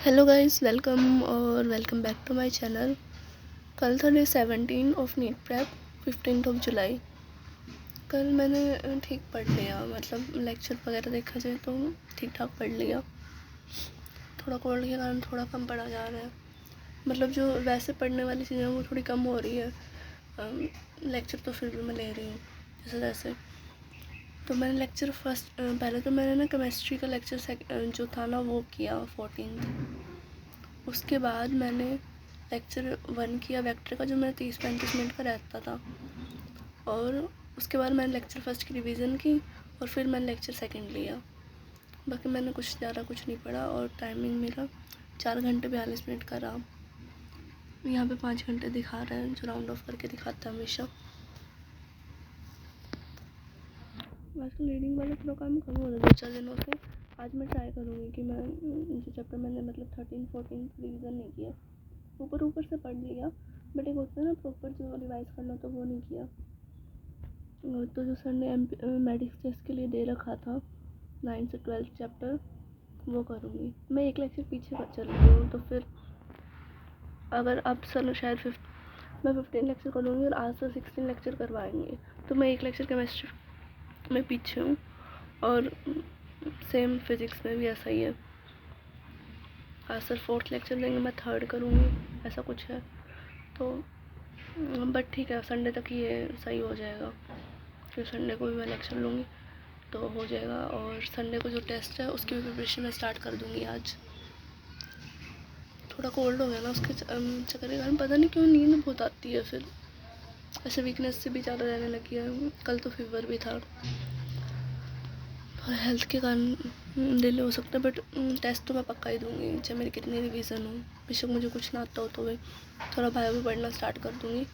Hello guys, welcome back to my channel. कल था day 17 of NEET prep, 15 of July. कल मैंने ठीक पढ़ लिया, मतलब लेक्चर वगैरह देखा जाए तो ठीक ठाक पढ़ लिया। थोड़ा कोल्ड के कारण थोड़ा कम पढ़ा जा रहा है, मतलब जो वैसे पढ़ने वाली चीज़ें वो थोड़ी कम हो रही है। लेक्चर तो फिर भी मैं ले रही हूँ जैसे तैसे। तो मैंने लेक्चर पहले तो मैंने ना केमिस्ट्री का लेक्चर जो था ना वो किया 14। उसके बाद मैंने लेक्चर 1 किया वेक्टर का, जो मेरा 30-35 मिनट का रहता था। और उसके बाद मैंने लेक्चर 1 की रिवीजन की और फिर मैंने लेक्चर 2 लिया। बाकी मैंने ज़्यादा कुछ नहीं पढ़ा और टाइमिंग मेरा 4 घंटे 42 मिनट का रहा। यहाँ पे 5 घंटे दिखा रहा है, जो राउंड ऑफ करके दिखाता है हमेशा। आजकल रीडिंग वाला थोड़ा काम कम हो रहा है 2-4 दिनों से। आज मैं ट्राई करूँगी कि मैं जो चैप्टर मैंने मतलब 13-14 रिवीजन नहीं किया, ऊपर से पढ़ लिया, बट एक होता है ना प्रॉपर जो रिवाइज करना, तो वो नहीं किया। तो जो सर ने मेडिक्स टेस्ट के लिए दे रखा था 9 से 12 चैप्टर, वो करूँगी। मैं एक लेक्चर पीछे चल रही हूँ, तो फिर अगर अब सर शायद मैं 15 लेक्चर करूँगी और आज से 16 लेक्चर करवाएंगे, तो मैं एक लेक्चर केमिस्ट्री में पीछे हूँ। और सेम फिज़िक्स में भी ऐसा ही है। आज सर 4th लेक्चर देंगे, मैं 3rd करूँगी, ऐसा कुछ है। तो बट ठीक है, संडे तक ये सही हो जाएगा, फिर संडे को भी मैं लेक्चर लूँगी तो हो जाएगा। और संडे को जो टेस्ट है उसकी भी प्रिपरेशन मैं स्टार्ट कर दूँगी। आज थोड़ा कोल्ड हो गया ना, उसके चक्कर के कारण पता नहीं क्यों नींद बहुत आती है, फिर ऐसे वीकनेस से भी ज़्यादा रहने लगी है। कल तो फीवर भी था, हेल्थ के कारण डिले हो सकता है, बट टेस्ट तो मैं पक्का ही दूँगी, चाहे मेरी कितनी रिवीजन हो। बेशक मुझे कुछ ना आता हो तो भी थोड़ा बायो भी पढ़ना स्टार्ट कर दूँगी,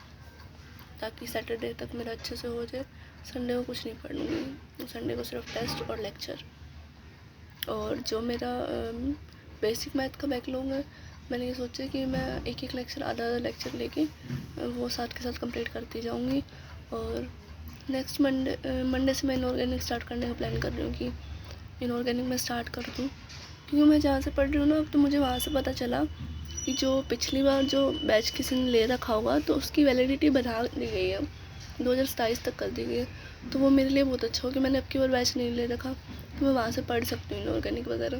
ताकि सैटरडे तक मेरा अच्छे से हो जाए। संडे को कुछ नहीं पढ़ूँगी, संडे को सिर्फ टेस्ट और लेक्चर। और जो मेरा बेसिक मैथ का बैकलॉग है, मैंने ये सोचा कि मैं एक लेक्चर आधा लेक्चर लेके वो साथ के साथ कंप्लीट करती जाऊँगी। और नेक्स्ट मंडे से मैं इनऑर्गेनिक स्टार्ट करने का प्लान कर रही हूँ कि इनऑर्गेनिक में स्टार्ट कर दूँ, क्योंकि मैं जहाँ से पढ़ रही हूँ ना, अब तो मुझे वहाँ से पता चला कि जो पिछली बार जो बैच किसी ने ले रखा होगा तो उसकी वैलिडिटी बढ़ा दी गई है, 2027 तक कर दी गई है। तो वो मेरे लिए बहुत अच्छा हो कि मैंने अब की बार बैच नहीं ले रखा, तो मैं वहाँ से पढ़ सकती हूँ इनऑर्गेनिक वगैरह,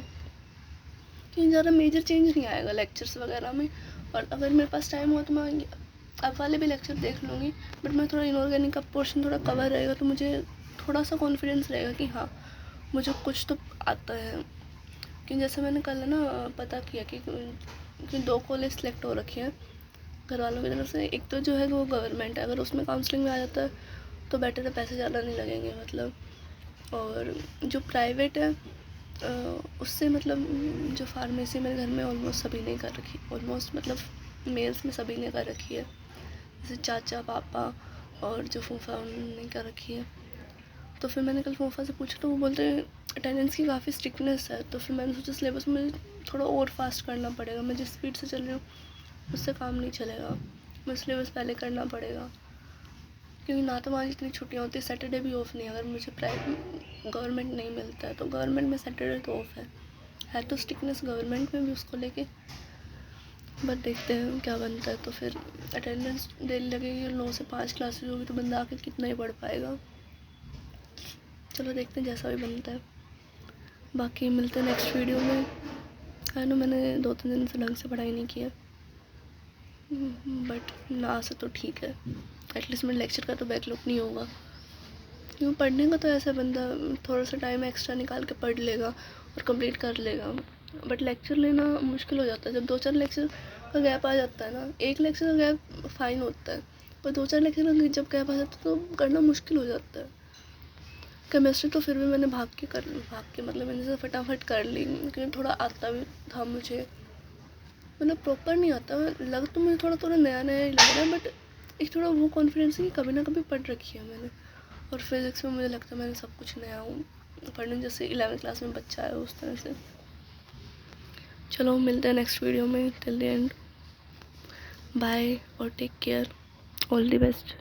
क्योंकि ज़्यादा मेजर चेंज नहीं आएगा लेक्चर्स वगैरह में। और अगर मेरे पास टाइम हो तो मैं अब वाले भी लेक्चर देख लूँगी, बट मैं थोड़ा इनऑर्गेनिक का पोर्शन थोड़ा कवर रहेगा, तो मुझे थोड़ा सा कॉन्फिडेंस रहेगा कि हाँ मुझे कुछ तो आता है। कि जैसे मैंने कल ना पता किया कि 2 कॉलेज सेलेक्ट हो रखे हैं घर वालों की तरफ से। एक तो जो है वो गवर्नमेंट है, अगर उसमें काउंसलिंग में आ जाता है तो बेटर है, पैसे ज़्यादा नहीं लगेंगे मतलब। और जो प्राइवेट है उससे मतलब जो फार्मेसी मेरे घर में ऑलमोस्ट सभी ने कर रखी, ऑलमोस्ट मतलब मेल्स में सभी ने कर रखी है, जैसे चाचा पापा और जो फूफा उन्होंने कर रखी है। तो फिर मैंने कल फूफा से पूछा तो वो बोलते हैं अटेंडेंस की काफ़ी स्ट्रिक्टनेस है। तो फिर मैंने सोचा सिलेबस में थोड़ा और फास्ट करना पड़ेगा, मैं जिस स्पीड से चल रही हूँ उससे काम नहीं चलेगा, मुझे सिलेबस पहले करना पड़ेगा, क्योंकि ना तो वहाँ जितनी छुट्टियाँ होती है, सैटरडे भी ऑफ नहीं है अगर मुझे प्राइवेट गवर्नमेंट नहीं मिलता है, तो गवर्नमेंट में सैटरडे तो ऑफ है तो स्ट्रिक्टनेस गवर्नमेंट में भी उसको लेके। बट देखते हैं क्या बनता है। तो फिर अटेंडेंस डेली लगेगी, 9 से 5 क्लासेज होगी, तो बंदा आके कितना ही पढ़ पाएगा। चलो देखते हैं जैसा भी बनता है। बाकी मिलते हैं नेक्स्ट वीडियो में। मैंने 2-3 दिन से ढंग से पढ़ाई नहीं किया, बट ना से तो ठीक है, एटलीस्ट मेरे लेक्चर का तो बैकलॉग नहीं होगा। क्यों पढ़ने का तो ऐसा बंदा थोड़ा सा टाइम एक्स्ट्रा निकाल के पढ़ लेगा और कंप्लीट कर लेगा, बट लेक्चर लेना मुश्किल हो जाता है जब 2-4 लेक्चर का गैप आ जाता है ना। एक लेक्चर का गैप फाइन होता है, पर 2-4 लेक्चर का जब गैप आ जाता है तो करना मुश्किल हो जाता है। केमिस्ट्री तो फिर भी मैंने भाग के मतलब मैंने से फटाफट कर ली, क्योंकि थोड़ा आता भी था मुझे, मतलब प्रॉपर नहीं आता, लग तो मुझे थोड़ा नया ही लग रहा है, बट एक थोड़ा वो कॉन्फिडेंस है कि कभी ना कभी पढ़ रखी है मैंने। और फिज़िक्स में मुझे लगता है मैंने सब कुछ नया हूँ पढ़ने, जैसे 11वीं क्लास में बच्चा है उस तरह से। चलो मिलते हैं नेक्स्ट वीडियो में, टिल द एंड बाय और take care, all the best.